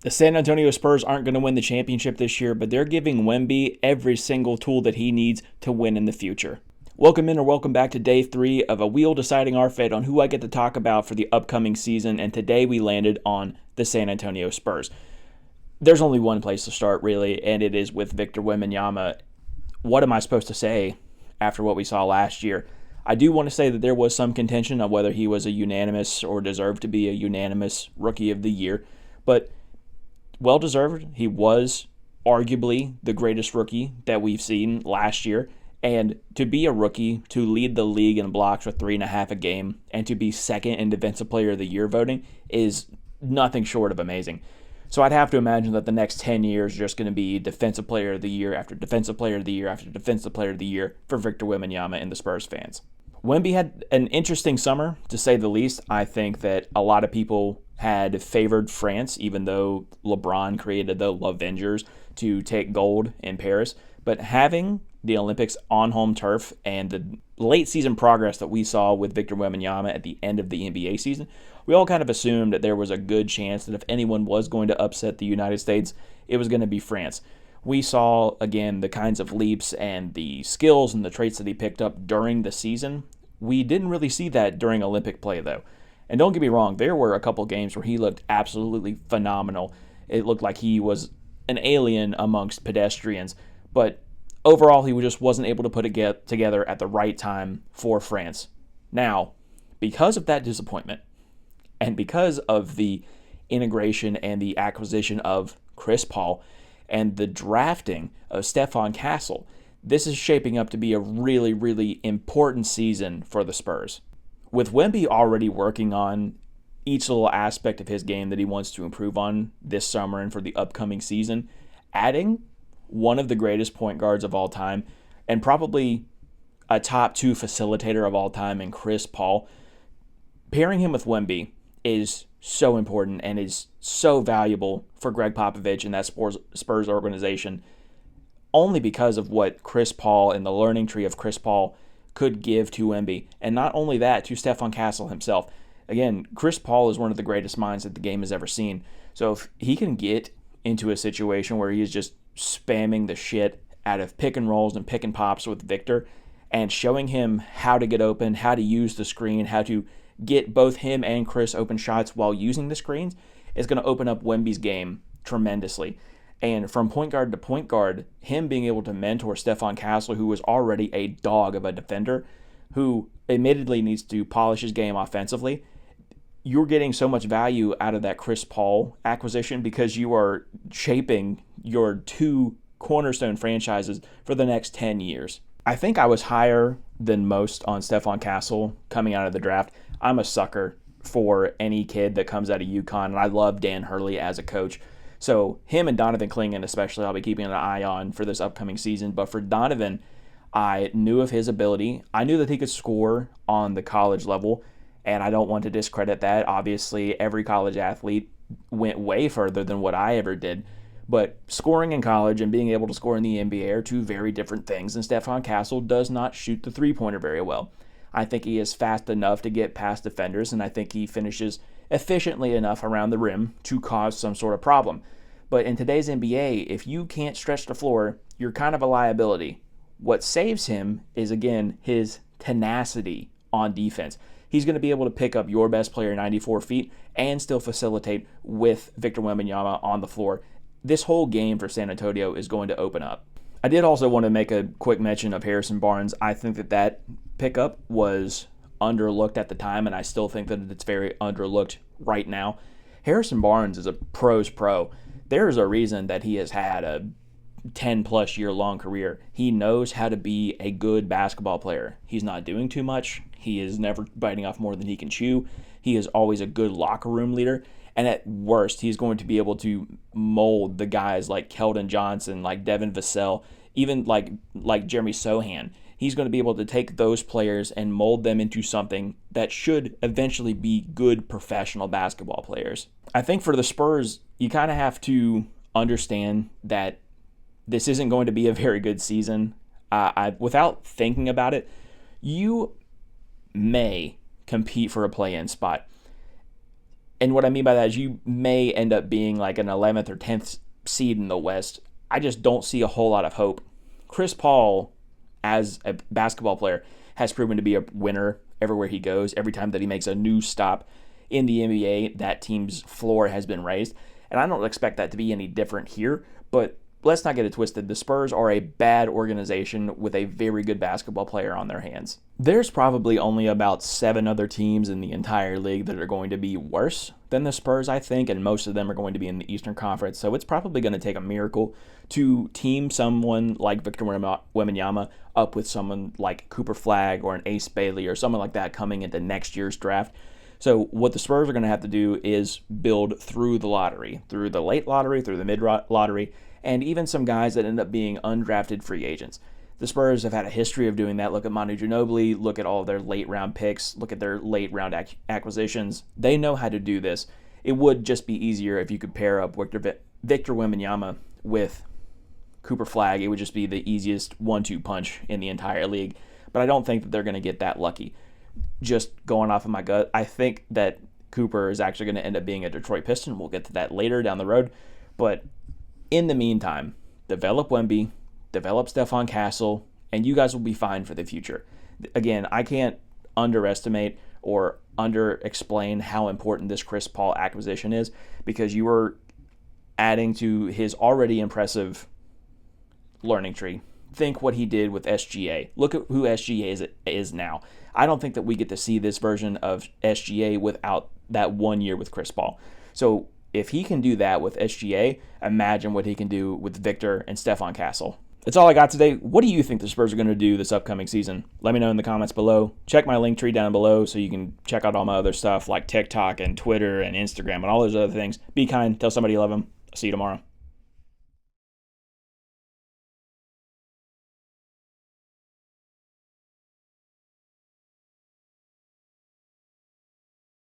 The San Antonio Spurs aren't going to win the championship this year, but they're giving Wemby every single tool that he needs to win in the future. Welcome in or welcome back to day 3 of a wheel deciding our fate on who I get to talk about for the upcoming season, and today we landed on the San Antonio Spurs. There's only one place to start, really, and it is with Victor Wembanyama. What am I supposed to say after what we saw last year? I do want to say that there was some contention on whether he was a unanimous or deserved to be a unanimous Rookie of the Year, but well-deserved. He was arguably the greatest rookie that we've seen last year, and to be a rookie, to lead the league in blocks with 3.5 a game, and to be second in Defensive Player of the Year voting is nothing short of amazing. So I'd have to imagine that the next 10 years are just going to be Defensive Player of the Year after Defensive Player of the Year after Defensive Player of the Year for Victor Wembanyama and the Spurs fans. Wemby had an interesting summer, to say the least. I think that a lot of people had favored France, even though LeBron created the L'Avengers to take gold in Paris. But having the Olympics on home turf and the late season progress that we saw with Victor Wembanyama at the end of the NBA season, we all kind of assumed that there was a good chance that if anyone was going to upset the United States, it was going to be France. We saw, again, the kinds of leaps and the skills and the traits that he picked up during the season. We didn't really see that during Olympic play, though. And don't get me wrong, there were a couple games where he looked absolutely phenomenal. It looked like he was an alien amongst pedestrians. But overall, he just wasn't able to put it together at the right time for France. Now, because of that disappointment, and because of the integration and the acquisition of Chris Paul and the drafting of Stephon Castle, this is shaping up to be a really, really important season for the Spurs. With Wemby already working on each little aspect of his game that he wants to improve on this summer and for the upcoming season, adding one of the greatest point guards of all time and probably a top 2 facilitator of all time in Chris Paul, pairing him with Wemby is so important and is so valuable for Greg Popovich and that Spurs organization, only because of what Chris Paul and the learning tree of Chris Paul could give to Wemby. And not only that, to Stephon Castle himself. Again, Chris Paul is one of the greatest minds that the game has ever seen. So if he can get into a situation where he is just spamming the shit out of pick and rolls and pick and pops with Victor and showing him how to get open, how to use the screen, how to get both him and Chris open shots while using the screens, is going to open up Wemby's game tremendously. And from point guard to point guard, him being able to mentor Stephon Castle, who was already a dog of a defender, who admittedly needs to polish his game offensively, you're getting so much value out of that Chris Paul acquisition because you are shaping your 2 cornerstone franchises for the next 10 years. I think I was higher than most on Stephon Castle coming out of the draft. I'm a sucker for any kid that comes out of UConn, and I love Dan Hurley as a coach. So him and Donovan Clingan especially, I'll be keeping an eye on for this upcoming season. But for Donovan, I knew of his ability. I knew that he could score on the college level, and I don't want to discredit that. Obviously, every college athlete went way further than what I ever did. But scoring in college and being able to score in the NBA are 2 very different things, and Stephon Castle does not shoot the three-pointer very well. I think he is fast enough to get past defenders, and I think he finishes efficiently enough around the rim to cause some sort of problem. But in today's NBA, if you can't stretch the floor, you're kind of a liability. What saves him is, again, his tenacity on defense. He's going to be able to pick up your best player 94 feet and still facilitate with Victor Wembanyama on the floor. This whole game for San Antonio is going to open up. I did also want to make a quick mention of Harrison Barnes. I think that pickup was underlooked at the time, and I still think that it's very underlooked right now. Harrison Barnes is a pro's pro. There is a reason that he has had a 10-plus year long career. He knows how to be a good basketball player. He's not doing too much. He is never biting off more than he can chew. He is always a good locker room leader. And at worst, he's going to be able to mold the guys like Keldon Johnson, like Devin Vassell, even like Jeremy Sohan. He's going to be able to take those players and mold them into something that should eventually be good professional basketball players. I think for the Spurs, you kind of have to understand that this isn't going to be a very good season. Without thinking about it, you may compete for a play-in spot. And what I mean by that is you may end up being like an 11th or 10th seed in the West. I just don't see a whole lot of hope. Chris Paul, as a basketball player, has proven to be a winner everywhere he goes. Every time that he makes a new stop in the NBA, that team's floor has been raised. And I don't expect that to be any different here, but let's not get it twisted. The Spurs are a bad organization with a very good basketball player on their hands. There's probably only about 7 other teams in the entire league that are going to be worse than the Spurs, I think, and most of them are going to be in the Eastern Conference. So it's probably going to take a miracle to team someone like Victor Wembanyama up with someone like Cooper Flagg or an Ace Bailey or someone like that coming into next year's draft. So what the Spurs are going to have to do is build through the lottery, through the late lottery, through the mid-lottery, and even some guys that end up being undrafted free agents. The Spurs have had a history of doing that. Look at Manu Ginobili, look at all of their late-round picks, look at their late-round acquisitions. They know how to do this. It would just be easier if you could pair up Victor Wembanyama with Cooper Flagg. It would just be the easiest 1-2 punch in the entire league. But I don't think that they're going to get that lucky. Just going off of my gut, I think that Cooper is actually going to end up being a Detroit Piston. We'll get to that later down the road. But in the meantime, develop Wemby, develop Stephon Castle, and you guys will be fine for the future. Again, I can't underestimate or under-explain how important this Chris Paul acquisition is, because you are adding to his already impressive learning tree. Think what he did with SGA. Look at who SGA is now. I don't think that we get to see this version of SGA without that 1 year with Chris Paul. So if he can do that with SGA, imagine what he can do with Victor and Stephon Castle. That's all I got today. What do you think the Spurs are going to do this upcoming season? Let me know in the comments below. Check my link tree down below so you can check out all my other stuff like TikTok and Twitter and Instagram and all those other things. Be kind. Tell somebody you love them. I'll see you tomorrow.